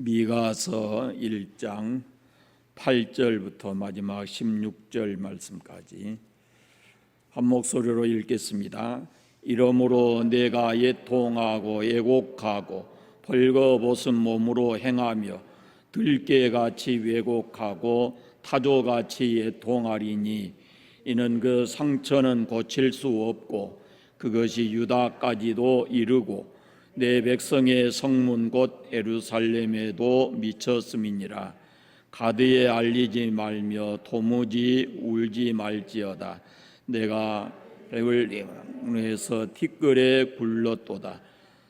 미가서 1장 8절부터 마지막 16절 말씀까지 한 목소리로 읽겠습니다. 이러므로 내가 애통하고 애곡하고 벌거벗은 몸으로 행하며 들깨같이 왜곡하고 타조같이 애통하리니 이는 그 상처는 고칠 수 없고 그것이 유다까지도 이르고 내 백성의 성문 곧 예루살렘에도 미쳤음이니라. 가드에 알리지 말며 도무지 울지 말지어다. 내가 베들레헴에서 티끌에 굴렀도다.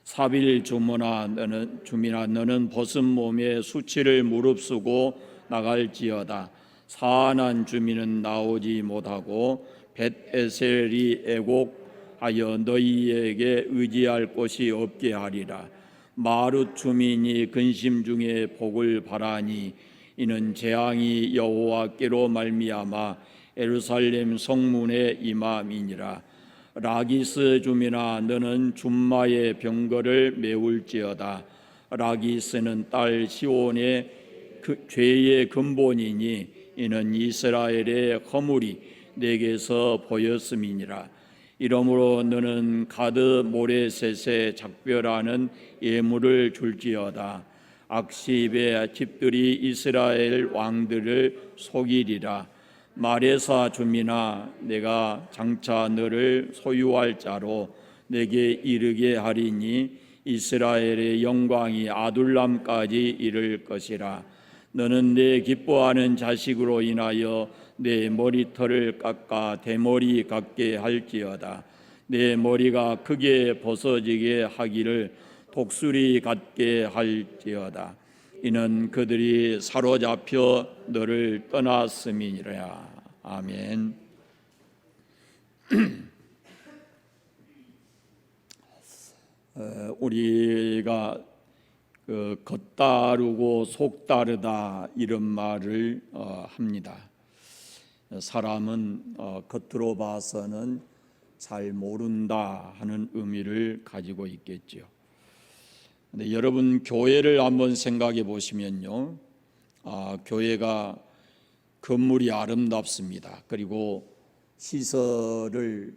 사빌 주민아 너는 벗은 몸에 수치를 무릅쓰고 나갈지어다. 사안한 주민은 나오지 못하고 벳에셀이 애곡하여 너희에게 의지할 곳이 없게 하리라. 마룻 주민이 근심 중에 복을 바라니 이는 재앙이 여호와께로 말미암아 예루살렘 성문에 임함이니라. 라기스 주민아 너는 준마의 병거를 메울지어다. 라기스는 딸 시온의 죄의 근본이니 이는 이스라엘의 허물이 내게서 보였음이니라. 이러므로 너는 가드 모레셋에 작별하는 예물을 줄지어다. 악십의 집들이 이스라엘 왕들을 속이리라. 마레사 주민아 내가 장차 너를 소유할 자로 내게 이르게 하리니 이스라엘의 영광이 아둘람까지 이를 것이라. 너는 내 기뻐하는 자식으로 인하여 내 머리털을 깎아 대머리 같게 할지어다. 내 머리가 크게 벗어지게 하기를 독수리 같게 할지어다. 이는 그들이 사로잡혀 너를 떠났음이니라. 아멘. 우리가 겉다르고 속다르다 이런 말을 합니다. 사람은 겉으로 봐서는 잘 모른다 하는 의미를 가지고 있겠죠. 근데 여러분 교회를 한번 생각해 보시면요, 교회가 건물이 아름답습니다. 그리고 시설을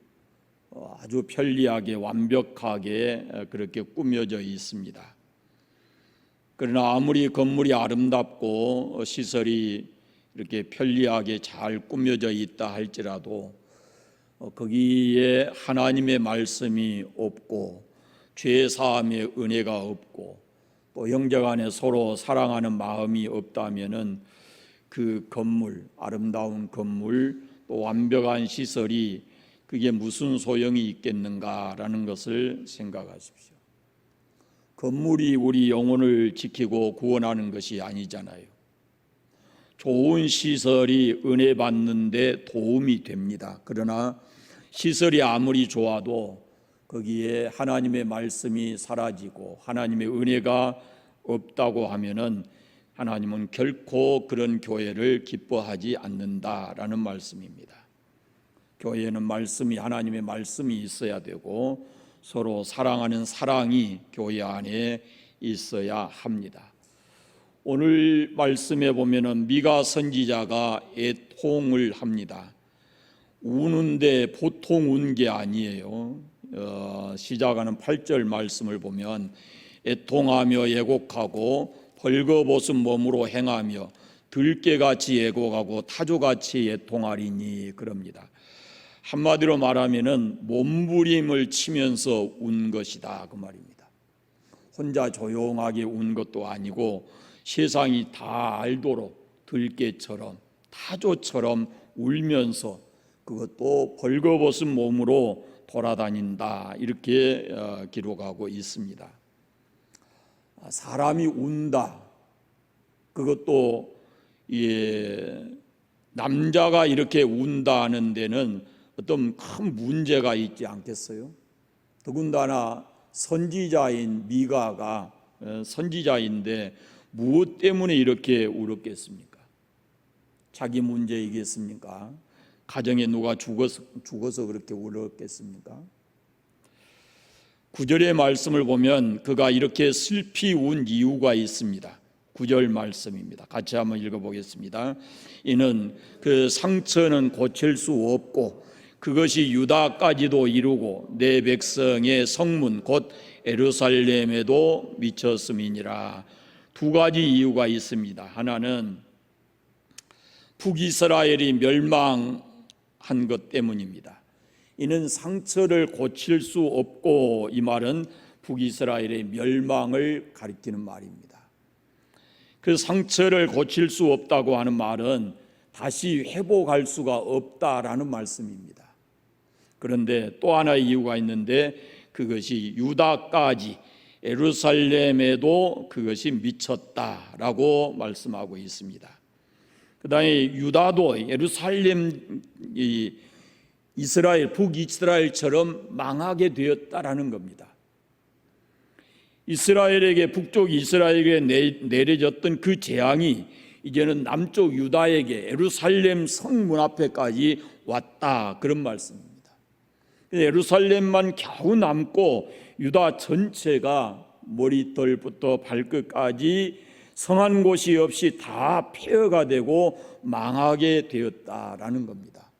아주 편리하게 완벽하게 그렇게 꾸며져 있습니다. 그러나 아무리 건물이 아름답고 시설이 이렇게 편리하게 잘 꾸며져 있다 할지라도 거기에 하나님의 말씀이 없고 죄 사함의 은혜가 없고 또 형제간에 서로 사랑하는 마음이 없다면은 그 건물, 아름다운 건물 또 완벽한 시설이 그게 무슨 소용이 있겠는가라는 것을 생각하십시오. 건물이 우리 영혼을 지키고 구원하는 것이 아니잖아요. 좋은 시설이 은혜 받는 데 도움이 됩니다. 그러나 시설이 아무리 좋아도 거기에 하나님의 말씀이 사라지고 하나님의 은혜가 없다고 하면은 하나님은 결코 그런 교회를 기뻐하지 않는다라는 말씀입니다. 교회는 말씀이 하나님의 말씀이 있어야 되고 서로 사랑하는 사랑이 교회 안에 있어야 합니다. 오늘 말씀에 보면은 미가 선지자가 애통을 합니다. 우는데 보통 운 게 아니에요. 시작하는 8절 말씀을 보면 애통하며 애곡하고 벌거벗은 몸으로 행하며 들깨같이 애곡하고 타조같이 애통하리니 그럽니다. 한마디로 말하면은 몸부림을 치면서 운 것이다 그 말입니다. 혼자 조용하게 운 것도 아니고 세상이 다 알도록 들깨처럼 타조처럼 울면서 그것도 벌거벗은 몸으로 돌아다닌다 이렇게 기록하고 있습니다. 사람이 운다 그것도 남자가 이렇게 운다는 데는 어떤 큰 문제가 있지 않겠어요? 더군다나 선지자인 미가가 선지자인데 무엇 때문에 이렇게 울었겠습니까? 자기 문제이겠습니까? 가정에 누가 죽어서 그렇게 울었겠습니까? 9절의 말씀을 보면 그가 이렇게 슬피 운 이유가 있습니다. 9절 말씀입니다. 같이 한번 읽어보겠습니다. 이는 그 상처는 고칠 수 없고 그것이 유다까지도 이루고 내 백성의 성문 곧 예루살렘에도 미쳤음이니라. 두 가지 이유가 있습니다. 하나는 북이스라엘이 멸망한 것 때문입니다. 이는 상처를 고칠 수 없고, 이 말은 북이스라엘의 멸망을 가리키는 말입니다. 그 상처를 고칠 수 없다고 하는 말은 다시 회복할 수가 없다라는 말씀입니다. 그런데 또 하나의 이유가 있는데 그것이 유다까지 예루살렘에도 그것이 미쳤다라고 말씀하고 있습니다. 그 다음에 유다도 예루살렘 이스라엘 북이스라엘처럼 망하게 되었다라는 겁니다. 이스라엘에게 북쪽 이스라엘에게 내려졌던 그 재앙이 이제는 남쪽 유다에게 예루살렘 성문 앞에까지 왔다, 그런 말씀입니다. 예루살렘만 겨우 남고 유다 전체가 머리털부터 발끝까지 성한 곳이 없이 다 폐허가 되고 망하게 되었다라는 겁니다.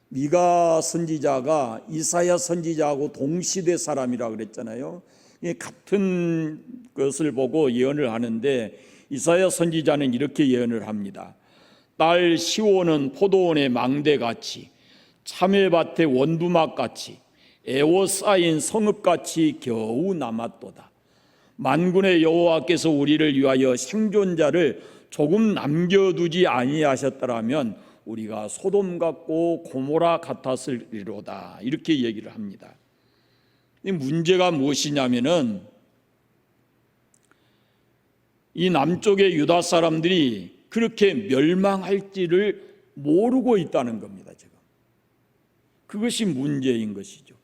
미가 선지자가 이사야 선지자하고 동시대 사람이라고 그랬잖아요. 같은 것을 보고 예언을 하는데 이사야 선지자는 이렇게 예언을 합니다. 딸 시온은 포도원의 망대같이 참외밭의 원두막같이 애워싸인 성읍같이 겨우 남았도다. 만군의 여호와께서 우리를 위하여 생존자를 조금 남겨두지 아니하셨더라면 우리가 소돔 같고 고모라 같았으리로다, 이렇게 얘기를 합니다. 이 문제가 무엇이냐면은 이 남쪽의 유다 사람들이 그렇게 멸망할지를 모르고 있다는 겁니다. 지금 그것이 문제인 것이죠.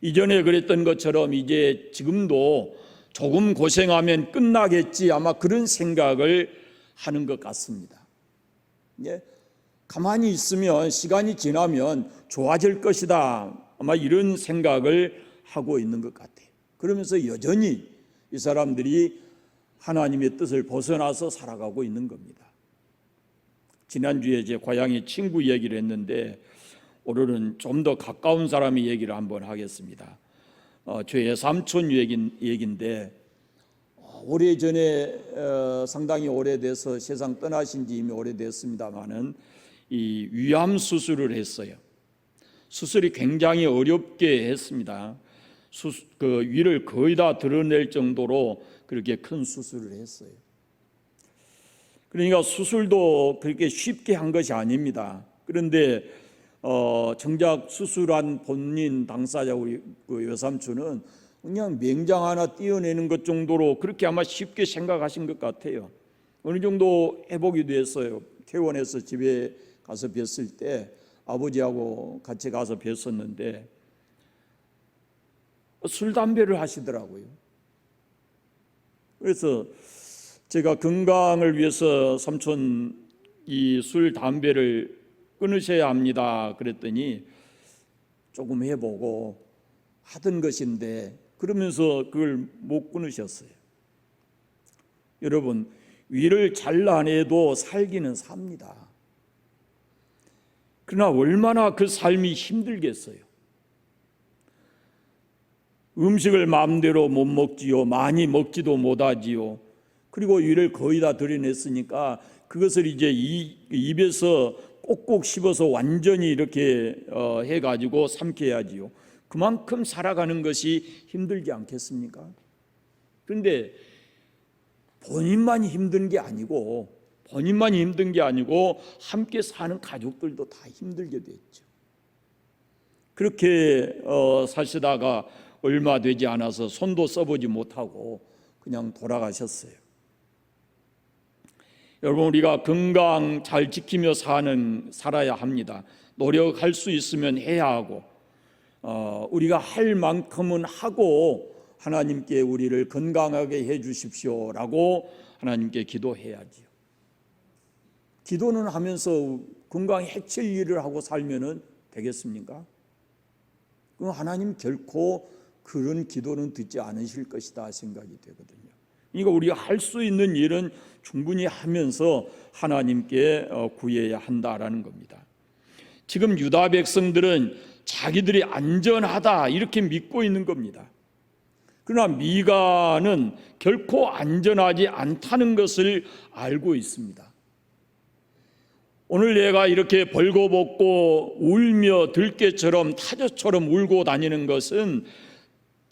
이전에 그랬던 것처럼 이제 지금도 조금 고생하면 끝나겠지, 아마 그런 생각을 하는 것 같습니다. 가만히 있으면 시간이 지나면 좋아질 것이다, 아마 이런 생각을 하고 있는 것 같아요. 그러면서 여전히 이 사람들이 하나님의 뜻을 벗어나서 살아가고 있는 겁니다. 지난주에 제 고향의 친구 얘기를 했는데 오늘은 좀 더 가까운 사람의 얘기를 한번 하겠습니다. 제 외삼촌 얘기인데 오래전에 상당히 오래돼서 세상 떠나신 지 이미 오래됐습니다마는 이 위암 수술을 했어요. 수술이 굉장히 어렵게 했습니다. 그 위를 거의 다 드러낼 정도로 그렇게 큰 수술을 했어요. 그러니까 수술도 그렇게 쉽게 한 것이 아닙니다. 그런데 정작 수술한 본인 당사자 우리 그 외삼촌은 그냥 맹장 하나 띄어내는 것 정도로 그렇게 아마 쉽게 생각하신 것 같아요. 어느 정도 회복이 됐어요. 퇴원해서 집에 가서 뵀을 때 아버지하고 같이 가서 뵀었는데 술 담배를 하시더라고요. 그래서 제가 건강을 위해서 삼촌 이 술 담배를 끊으셔야 합니다 그랬더니 조금 해보고 하던 것인데 그러면서 그걸 못 끊으셨어요. 여러분, 위를 잘라내도 살기는 삽니다. 그러나 얼마나 그 삶이 힘들겠어요. 음식을 마음대로 못 먹지요, 많이 먹지도 못하지요. 그리고 위를 거의 다 드러냈으니까 그것을 이제 입에서 꼭꼭 씹어서 완전히 이렇게 해가지고 삼켜야지요. 그만큼 살아가는 것이 힘들지 않겠습니까? 그런데 본인만 힘든 게 아니고 함께 사는 가족들도 다 힘들게 됐죠. 그렇게 사시다가 얼마 되지 않아서 손도 써보지 못하고 그냥 돌아가셨어요. 여러분, 우리가 건강 잘 지키며 살아야 합니다. 노력할 수 있으면 해야 하고 우리가 할 만큼은 하고 하나님께 우리를 건강하게 해 주십시오라고 하나님께 기도해야지요. 기도는 하면서 건강에 해칠 일을 하고 살면 되겠습니까? 그럼 하나님 결코 그런 기도는 듣지 않으실 것이다 생각이 되거든요. 그러니까 우리가 할 수 있는 일은 충분히 하면서 하나님께 구해야 한다라는 겁니다. 지금 유다 백성들은 자기들이 안전하다 이렇게 믿고 있는 겁니다. 그러나 미가는 결코 안전하지 않다는 것을 알고 있습니다. 오늘 얘가 이렇게 벌거벗고 울며 들깨처럼 타조처럼 울고 다니는 것은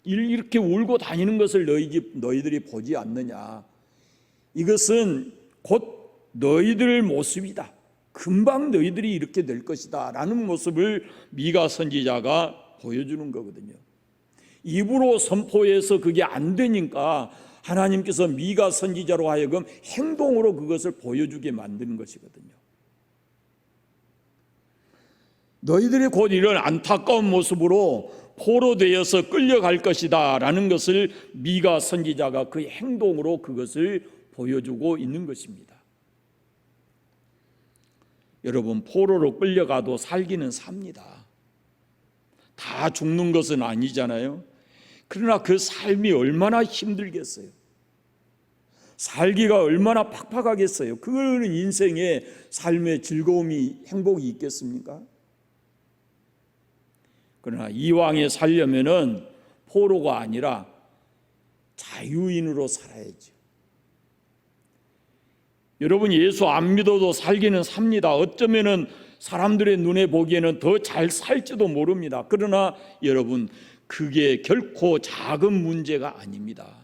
이렇게 울고 다니는 것을 너희들이 보지 않느냐. 이것은 곧 너희들 모습이다. 금방 너희들이 이렇게 될 것이다 라는 모습을 미가 선지자가 보여주는 거거든요. 입으로 선포해서 그게 안 되니까 하나님께서 미가 선지자로 하여금 행동으로 그것을 보여주게 만드는 것이거든요. 너희들이 곧 이런 안타까운 모습으로 포로되어서 끌려갈 것이다 라는 것을 미가 선지자가 그 행동으로 그것을 보여주고 있는 것입니다. 여러분, 포로로 끌려가도 살기는 삽니다. 다 죽는 것은 아니잖아요. 그러나 그 삶이 얼마나 힘들겠어요. 살기가 얼마나 팍팍하겠어요. 그거는 인생의 삶의 즐거움이 행복이 있겠습니까? 그러나 이왕에 살려면은 포로가 아니라 자유인으로 살아야죠. 여러분, 예수 안 믿어도 살기는 삽니다. 어쩌면은 사람들의 눈에 보기에는 더 잘 살지도 모릅니다. 그러나 여러분, 그게 결코 작은 문제가 아닙니다.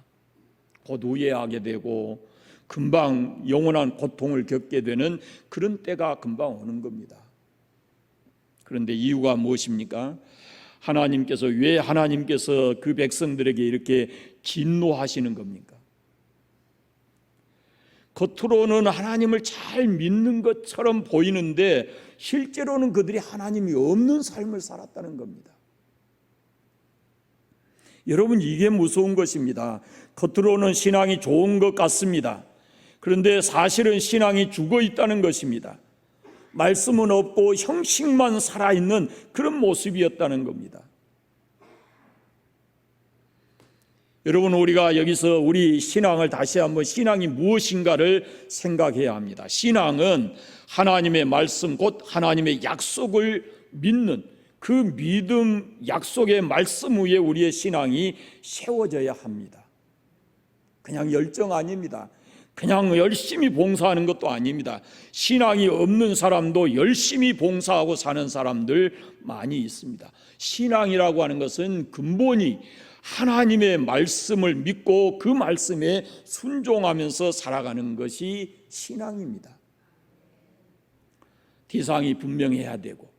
곧 후회하게 되고 금방 영원한 고통을 겪게 되는 그런 때가 금방 오는 겁니다. 그런데 이유가 무엇입니까? 왜 하나님께서 그 백성들에게 이렇게 진노하시는 겁니까? 겉으로는 하나님을 잘 믿는 것처럼 보이는데 실제로는 그들이 하나님이 없는 삶을 살았다는 겁니다. 여러분, 이게 무서운 것입니다. 겉으로는 신앙이 좋은 것 같습니다. 그런데 사실은 신앙이 죽어 있다는 것입니다. 말씀은 없고 형식만 살아있는 그런 모습이었다는 겁니다. 여러분, 우리가 여기서 우리 신앙을 다시 한번 신앙이 무엇인가를 생각해야 합니다. 신앙은 하나님의 말씀, 곧 하나님의 약속을 믿는 그 믿음, 약속의 말씀 위에 우리의 신앙이 세워져야 합니다. 그냥 열정 아닙니다. 그냥 열심히 봉사하는 것도 아닙니다. 신앙이 없는 사람도 열심히 봉사하고 사는 사람들 많이 있습니다. 신앙이라고 하는 것은 근본이 하나님의 말씀을 믿고 그 말씀에 순종하면서 살아가는 것이 신앙입니다. 대상이 분명해야 되고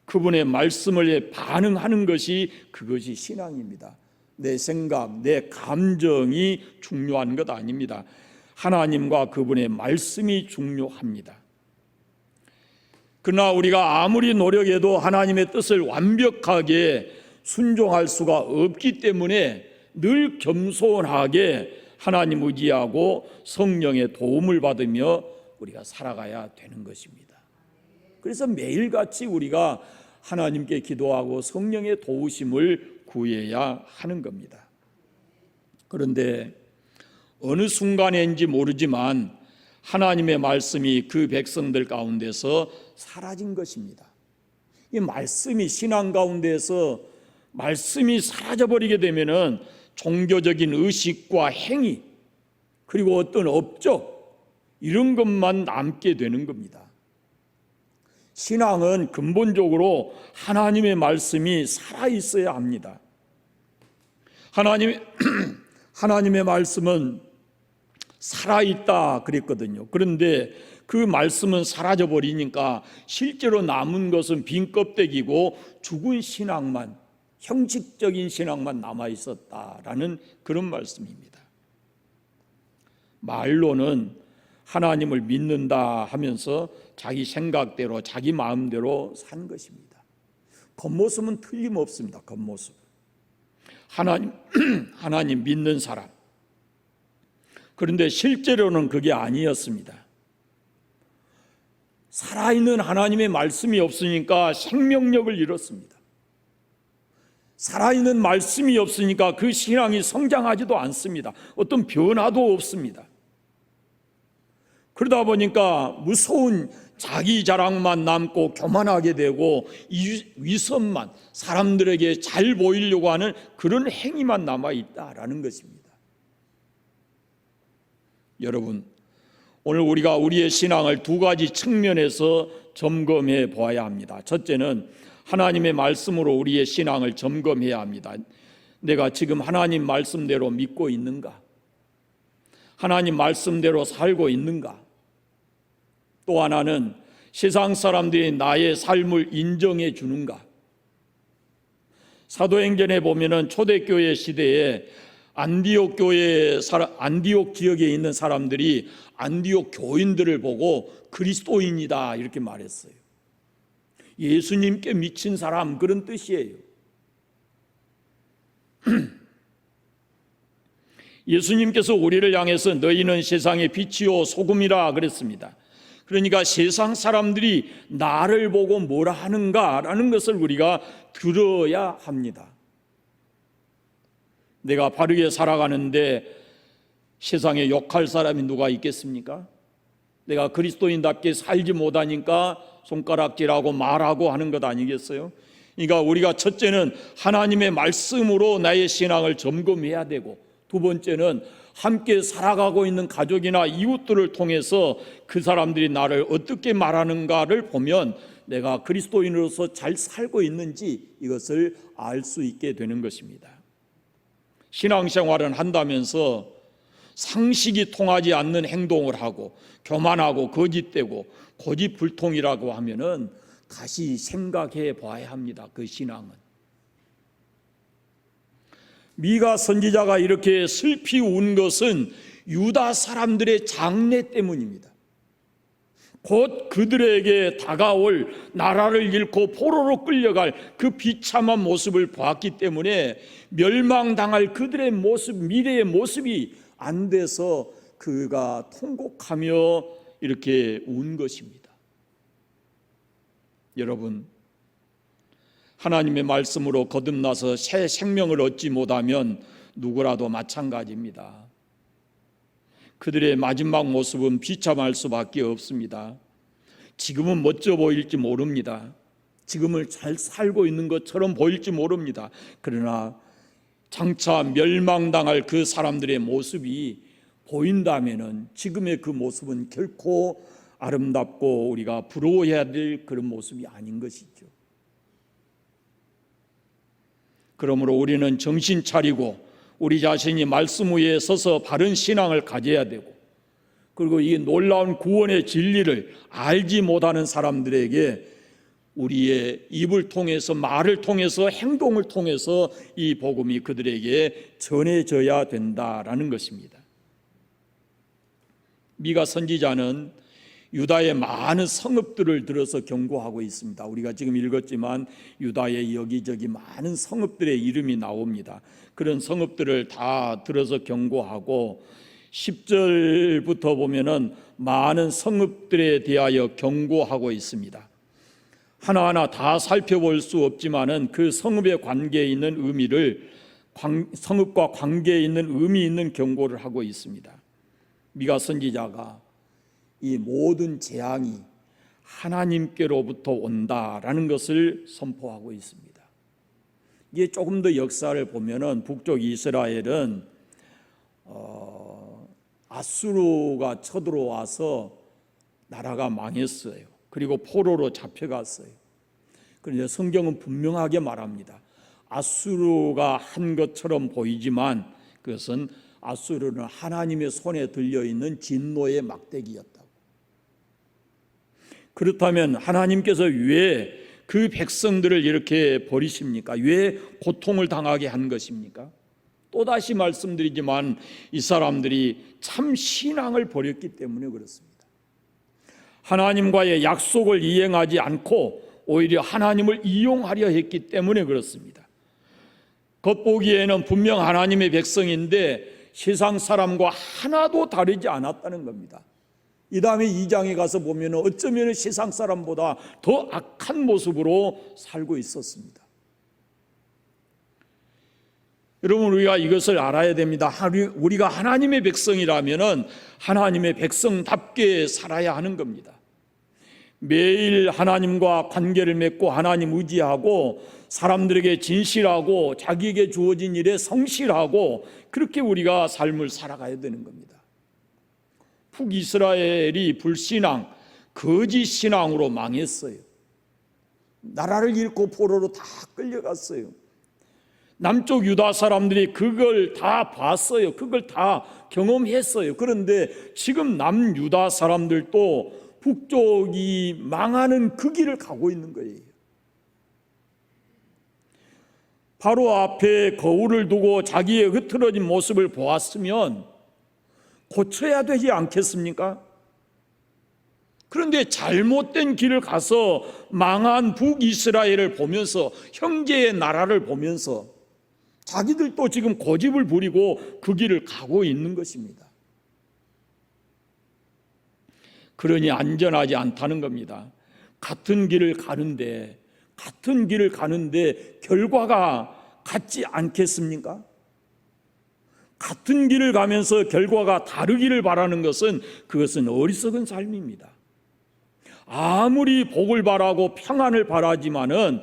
그분의 말씀을 반응하는 것이 그것이 신앙입니다. 내 생각, 내 감정이 중요한 것 아닙니다. 하나님과 그분의 말씀이 중요합니다. 그러나 우리가 아무리 노력해도 하나님의 뜻을 완벽하게 순종할 수가 없기 때문에 늘 겸손하게 하나님 의지하고 성령의 도움을 받으며 우리가 살아가야 되는 것입니다. 그래서 매일같이 우리가 하나님께 기도하고 성령의 도우심을 구해야 하는 겁니다. 그런데 어느 순간인지 모르지만 하나님의 말씀이 그 백성들 가운데서 사라진 것입니다. 이 말씀이 신앙 가운데서 말씀이 사라져버리게 되면은 종교적인 의식과 행위 그리고 어떤 업적 이런 것만 남게 되는 겁니다. 신앙은 근본적으로 하나님의 말씀이 살아있어야 합니다. 하나님의 말씀은 살아있다 그랬거든요. 그런데 그 말씀은 사라져버리니까 실제로 남은 것은 빈 껍데기고 죽은 신앙만, 형식적인 신앙만 남아있었다라는 그런 말씀입니다. 말로는 하나님을 믿는다 하면서 자기 생각대로 자기 마음대로 산 것입니다. 겉모습은 틀림없습니다. 겉모습. 하나님 믿는 사람. 그런데 실제로는 그게 아니었습니다. 살아있는 하나님의 말씀이 없으니까 생명력을 잃었습니다. 살아있는 말씀이 없으니까 그 신앙이 성장하지도 않습니다. 어떤 변화도 없습니다. 그러다 보니까 무서운 자기 자랑만 남고 교만하게 되고 위선만, 사람들에게 잘 보이려고 하는 그런 행위만 남아있다라는 것입니다. 여러분, 오늘 우리가 우리의 신앙을 두 가지 측면에서 점검해 보아야 합니다. 첫째는 하나님의 말씀으로 우리의 신앙을 점검해야 합니다. 내가 지금 하나님 말씀대로 믿고 있는가? 하나님 말씀대로 살고 있는가? 또 하나는 세상 사람들이 나의 삶을 인정해 주는가? 사도행전에 보면은 초대교회 시대에 안디옥 지역에 있는 사람들이 안디옥 교인들을 보고 그리스도인이다 이렇게 말했어요. 예수님께 미친 사람, 그런 뜻이에요. 예수님께서 우리를 향해서 너희는 세상의 빛이요 소금이라 그랬습니다. 그러니까 세상 사람들이 나를 보고 뭐라 하는가라는 것을 우리가 들어야 합니다. 내가 바르게 살아가는데 세상에 욕할 사람이 누가 있겠습니까? 내가 그리스도인답게 살지 못하니까 손가락질하고 말하고 하는 것 아니겠어요? 그러니까 우리가 첫째는 하나님의 말씀으로 나의 신앙을 점검해야 되고, 두 번째는 함께 살아가고 있는 가족이나 이웃들을 통해서 그 사람들이 나를 어떻게 말하는가를 보면 내가 그리스도인으로서 잘 살고 있는지 이것을 알 수 있게 되는 것입니다. 신앙생활은 한다면서 상식이 통하지 않는 행동을 하고 교만하고 거짓되고 고집불통이라고 하면은 다시 생각해 봐야 합니다. 그 신앙은. 미가 선지자가 이렇게 슬피 운 것은 유다 사람들의 장래 때문입니다. 곧 그들에게 다가올 나라를 잃고 포로로 끌려갈 그 비참한 모습을 보았기 때문에 멸망당할 그들의 모습, 미래의 모습이 안 돼서 그가 통곡하며 이렇게 운 것입니다. 여러분, 하나님의 말씀으로 거듭나서 새 생명을 얻지 못하면 누구라도 마찬가지입니다. 그들의 마지막 모습은 비참할 수밖에 없습니다. 지금은 멋져 보일지 모릅니다. 지금을 잘 살고 있는 것처럼 보일지 모릅니다. 그러나 장차 멸망당할 그 사람들의 모습이 보인다면은 지금의 그 모습은 결코 아름답고 우리가 부러워해야 될 그런 모습이 아닌 것이죠. 그러므로 우리는 정신 차리고 우리 자신이 말씀 위에 서서 바른 신앙을 가져야 되고, 그리고 이 놀라운 구원의 진리를 알지 못하는 사람들에게 우리의 입을 통해서, 말을 통해서, 행동을 통해서 이 복음이 그들에게 전해져야 된다라는 것입니다. 미가 선지자는 유다의 많은 성읍들을 들어서 경고하고 있습니다. 우리가 지금 읽었지만 유다의 여기저기 많은 성읍들의 이름이 나옵니다. 그런 성읍들을 다 들어서 경고하고 10절부터 보면은 많은 성읍들에 대하여 경고하고 있습니다. 하나하나 다 살펴볼 수 없지만은 그 성읍의 관계에 있는 의미를, 성읍과 관계에 있는 의미 있는 경고를 하고 있습니다. 미가 선지자가 이 모든 재앙이 하나님께로부터 온다라는 것을 선포하고 있습니다. 이게 조금 더 역사를 보면은 북쪽 이스라엘은 아수르가 쳐들어와서 나라가 망했어요. 그리고 포로로 잡혀갔어요. 그런데 성경은 분명하게 말합니다. 아수르가 한 것처럼 보이지만 그것은 아수르는 하나님의 손에 들려있는 진노의 막대기였다고. 그렇다면 하나님께서 왜 그 백성들을 이렇게 버리십니까? 왜 고통을 당하게 한 것입니까? 또다시 말씀드리지만 이 사람들이 참 신앙을 버렸기 때문에 그렇습니다. 하나님과의 약속을 이행하지 않고 오히려 하나님을 이용하려 했기 때문에 그렇습니다. 겉보기에는 분명 하나님의 백성인데 세상 사람과 하나도 다르지 않았다는 겁니다. 이 다음에 2장에 가서 보면 어쩌면 세상 사람보다 더 악한 모습으로 살고 있었습니다. 여러분, 우리가 이것을 알아야 됩니다. 우리가 하나님의 백성이라면 하나님의 백성답게 살아야 하는 겁니다. 매일 하나님과 관계를 맺고 하나님 의지하고 사람들에게 진실하고 자기에게 주어진 일에 성실하고 그렇게 우리가 삶을 살아가야 되는 겁니다. 북이스라엘이 불신앙, 거짓 신앙으로 망했어요. 나라를 잃고 포로로 다 끌려갔어요. 남쪽 유다 사람들이 그걸 다 봤어요. 그걸 다 경험했어요. 그런데 지금 남유다 사람들도 북쪽이 망하는 그 길을 가고 있는 거예요. 바로 앞에 거울을 두고 자기의 흐트러진 모습을 보았으면 고쳐야 되지 않겠습니까? 그런데 잘못된 길을 가서 망한 북이스라엘을 보면서, 형제의 나라를 보면서 자기들도 지금 고집을 부리고 그 길을 가고 있는 것입니다. 그러니 안전하지 않다는 겁니다. 같은 길을 가는데 결과가 같지 않겠습니까? 같은 길을 가면서 결과가 다르기를 바라는 것은, 그것은 어리석은 삶입니다. 아무리 복을 바라고 평안을 바라지만은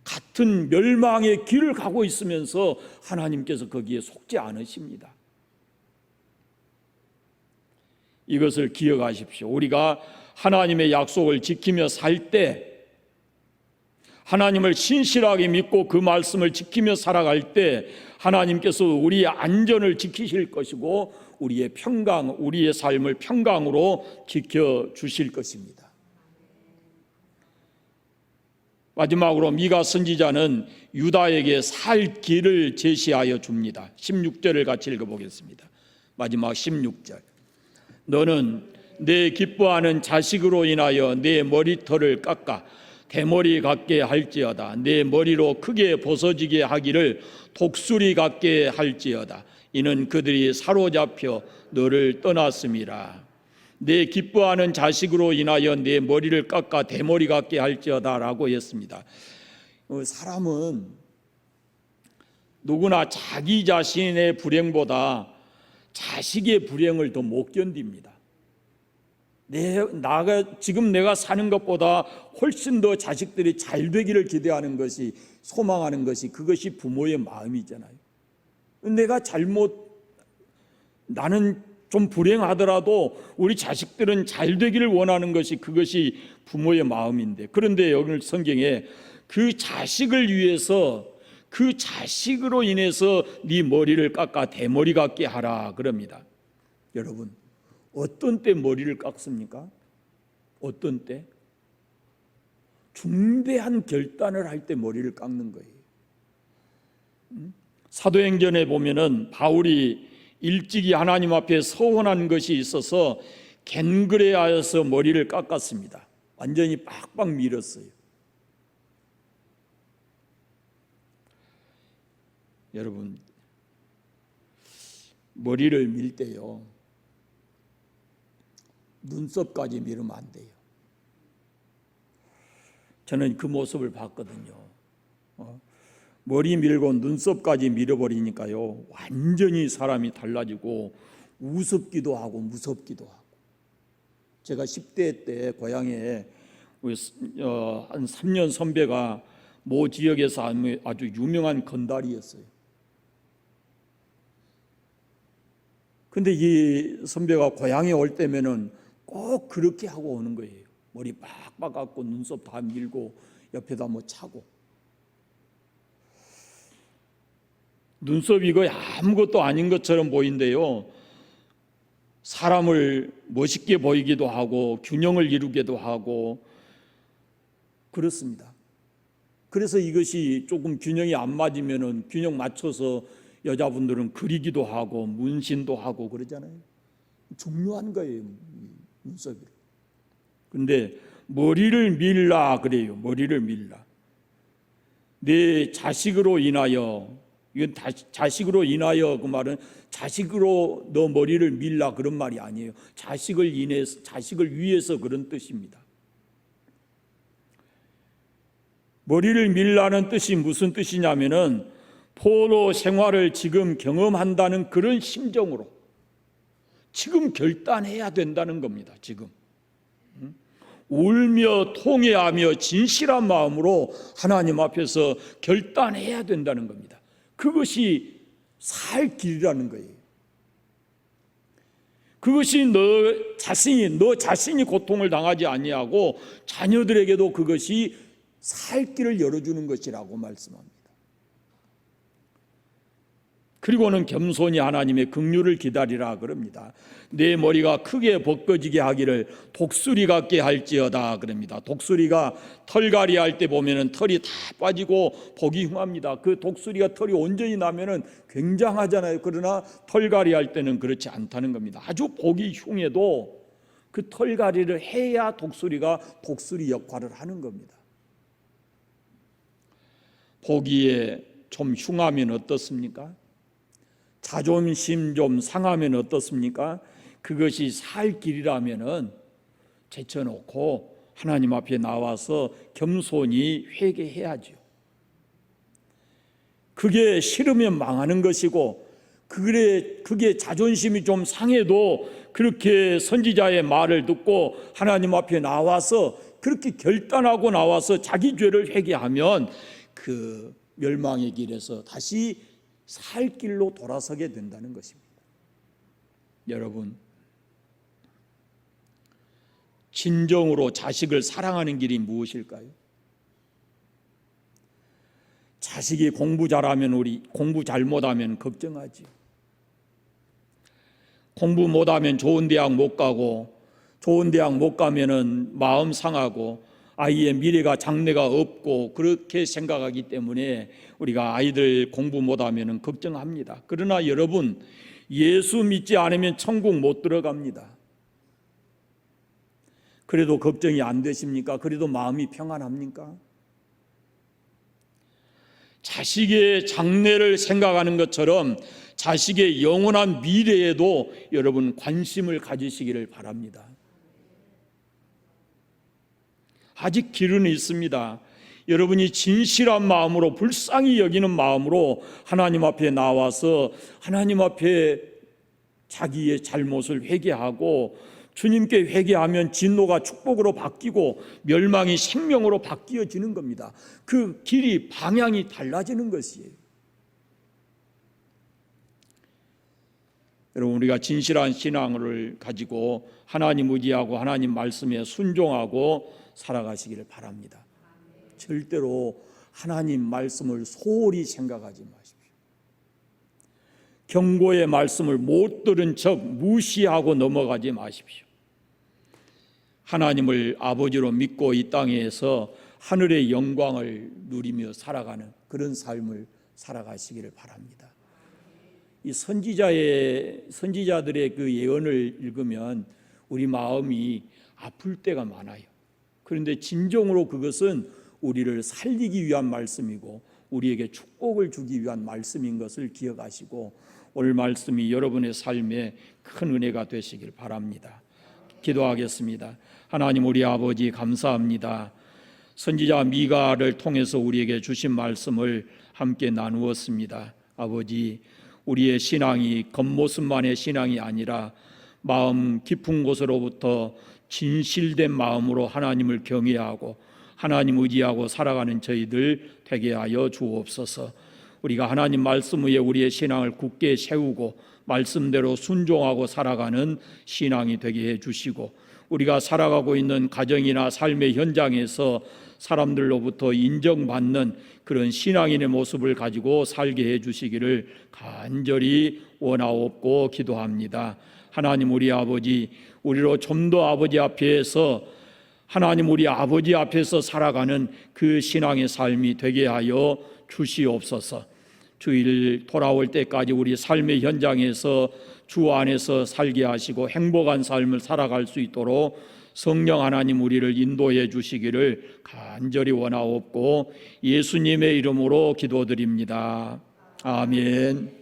같은 멸망의 길을 가고 있으면서 하나님께서 거기에 속지 않으십니다. 이것을 기억하십시오. 우리가 하나님의 약속을 지키며 살 때, 하나님을 신실하게 믿고 그 말씀을 지키며 살아갈 때 하나님께서 우리의 안전을 지키실 것이고 우리의 평강, 우리의 삶을 평강으로 지켜주실 것입니다. 마지막으로 미가 선지자는 유다에게 살 길을 제시하여 줍니다. 16절을 같이 읽어보겠습니다. 마지막 16절. 너는 내 기뻐하는 자식으로 인하여 내 머리털을 깎아 대머리 같게 할지어다. 내 머리로 크게 벗어지게 하기를 독수리 같게 할지어다. 이는 그들이 사로잡혀 너를 떠났음이라. 내 기뻐하는 자식으로 인하여 내 머리를 깎아 대머리 같게 할지어다 라고 했습니다. 사람은 누구나 자기 자신의 불행보다 자식의 불행을 더 못 견딥니다. 지금 내가 사는 것보다 훨씬 더 자식들이 잘 되기를 기대하는 것이, 소망하는 것이, 그것이 부모의 마음이잖아요. 나는 좀 불행하더라도 우리 자식들은 잘 되기를 원하는 것이, 그것이 부모의 마음인데, 그런데 오늘 성경에 그 자식을 위해서, 그 자식으로 인해서 네 머리를 깎아 대머리 같게 하라 그럽니다. 여러분, 어떤 때 머리를 깎습니까? 어떤 때? 중대한 결단을 할 때 머리를 깎는 거예요. 사도행전에 보면은 바울이 일찍이 하나님 앞에 서원한 것이 있어서 갱그레하여서 머리를 깎았습니다. 완전히 빡빡 밀었어요. 여러분, 머리를 밀 때요, 눈썹까지 밀으면 안 돼요. 저는 그 모습을 봤거든요. 머리 밀고 눈썹까지 밀어버리니까요, 완전히 사람이 달라지고 우습기도 하고 무섭기도 하고. 제가 10대 때 고향에 한 3년 선배가 모 지역에서 아주 유명한 건달이었어요. 근데 이 선배가 고향에 올 때면은 꼭 그렇게 하고 오는 거예요. 머리 빡빡 깎고 눈썹 다 밀고 옆에다 뭐 차고. 눈썹이 거의 아무것도 아닌 것처럼 보인대요. 사람을 멋있게 보이기도 하고 균형을 이루기도 하고 그렇습니다. 그래서 이것이 조금 균형이 안 맞으면은 균형 맞춰서 여자분들은 그리기도 하고 문신도 하고 그러잖아요. 중요한 거예요, 눈썹이. 그런데 머리를 밀라 그래요. 머리를 밀라. 내 자식으로 인하여, 이건 자식으로 인하여, 그 말은 자식으로 너 머리를 밀라 그런 말이 아니에요. 자식을 위해서 그런 뜻입니다. 머리를 밀라는 뜻이 무슨 뜻이냐면은 포로 생활을 지금 경험한다는 그런 심정으로 지금 결단해야 된다는 겁니다. 지금 울며 통회하며 진실한 마음으로 하나님 앞에서 결단해야 된다는 겁니다. 그것이 살 길이라는 거예요. 그것이 너 자신이 고통을 당하지 아니하고 자녀들에게도 그것이 살 길을 열어주는 것이라고 말씀합니다. 그리고는 겸손히 하나님의 긍휼을 기다리라 그럽니다. 내 머리가 크게 벗겨지게 하기를 독수리 같게 할지어다 그럽니다. 독수리가 털갈이 할 때 보면은 털이 다 빠지고 보기 흉합니다. 그 독수리가 털이 온전히 나면은 굉장하잖아요. 그러나 털갈이 할 때는 그렇지 않다는 겁니다. 아주 보기 흉해도 그 털갈이를 해야 독수리가 독수리 역할을 하는 겁니다. 보기에 좀 흉하면 어떻습니까? 자존심 좀 상하면 어떻습니까? 그것이 살 길이라면은 제쳐놓고 하나님 앞에 나와서 겸손히 회개해야죠. 그게 싫으면 망하는 것이고, 그게 자존심이 좀 상해도 그렇게 선지자의 말을 듣고 하나님 앞에 나와서 그렇게 결단하고 나와서 자기 죄를 회개하면 그 멸망의 길에서 다시 살 길로 돌아서게 된다는 것입니다. 여러분, 진정으로 자식을 사랑하는 길이 무엇일까요? 자식이 공부 잘하면 공부 잘못하면 걱정하지. 공부 못하면 좋은 대학 못 가고, 좋은 대학 못 가면은 마음 상하고 아이의 미래가 장래가 없고 그렇게 생각하기 때문에 우리가 아이들 공부 못하면 걱정합니다. 그러나 여러분, 예수 믿지 않으면 천국 못 들어갑니다. 그래도 걱정이 안 되십니까? 그래도 마음이 평안합니까? 자식의 장래를 생각하는 것처럼 자식의 영원한 미래에도 여러분 관심을 가지시기를 바랍니다. 아직 길은 있습니다. 여러분이 진실한 마음으로, 불쌍히 여기는 마음으로 하나님 앞에 나와서 하나님 앞에 자기의 잘못을 회개하고 주님께 회개하면 진노가 축복으로 바뀌고 멸망이 생명으로 바뀌어지는 겁니다. 그 길이, 방향이 달라지는 것이에요. 여러분, 우리가 진실한 신앙을 가지고 하나님 의지하고 하나님 말씀에 순종하고 살아가시기를 바랍니다. 절대로 하나님 말씀을 소홀히 생각하지 마십시오. 경고의 말씀을 못 들은 척 무시하고 넘어가지 마십시오. 하나님을 아버지로 믿고 이 땅에서 하늘의 영광을 누리며 살아가는 그런 삶을 살아가시기를 바랍니다. 이 선지자들의 그 예언을 읽으면 우리 마음이 아플 때가 많아요. 그런데 진정으로 그것은 우리를 살리기 위한 말씀이고 우리에게 축복을 주기 위한 말씀인 것을 기억하시고 오늘 말씀이 여러분의 삶에 큰 은혜가 되시길 바랍니다. 기도하겠습니다. 하나님, 우리 아버지 감사합니다. 선지자 미가를 통해서 우리에게 주신 말씀을 함께 나누었습니다. 아버지, 우리의 신앙이 겉모습만의 신앙이 아니라 마음 깊은 곳으로부터 진실된 마음으로 하나님을 경외하고 하나님 의지하고 살아가는 저희들 되게 하여 주옵소서. 우리가 하나님 말씀 위에 우리의 신앙을 굳게 세우고 말씀대로 순종하고 살아가는 신앙이 되게 해 주시고, 우리가 살아가고 있는 가정이나 삶의 현장에서 사람들로부터 인정받는 그런 신앙인의 모습을 가지고 살게 해 주시기를 간절히 원하옵고 기도합니다. 하나님, 우리 아버지, 우리로 좀 더 아버지 앞에서 하나님 우리 아버지 앞에서 살아가는 그 신앙의 삶이 되게 하여 주시옵소서. 주일 돌아올 때까지 우리 삶의 현장에서 주 안에서 살게 하시고 행복한 삶을 살아갈 수 있도록 성령 하나님 우리를 인도해 주시기를 간절히 원하옵고 예수님의 이름으로 기도드립니다. 아멘.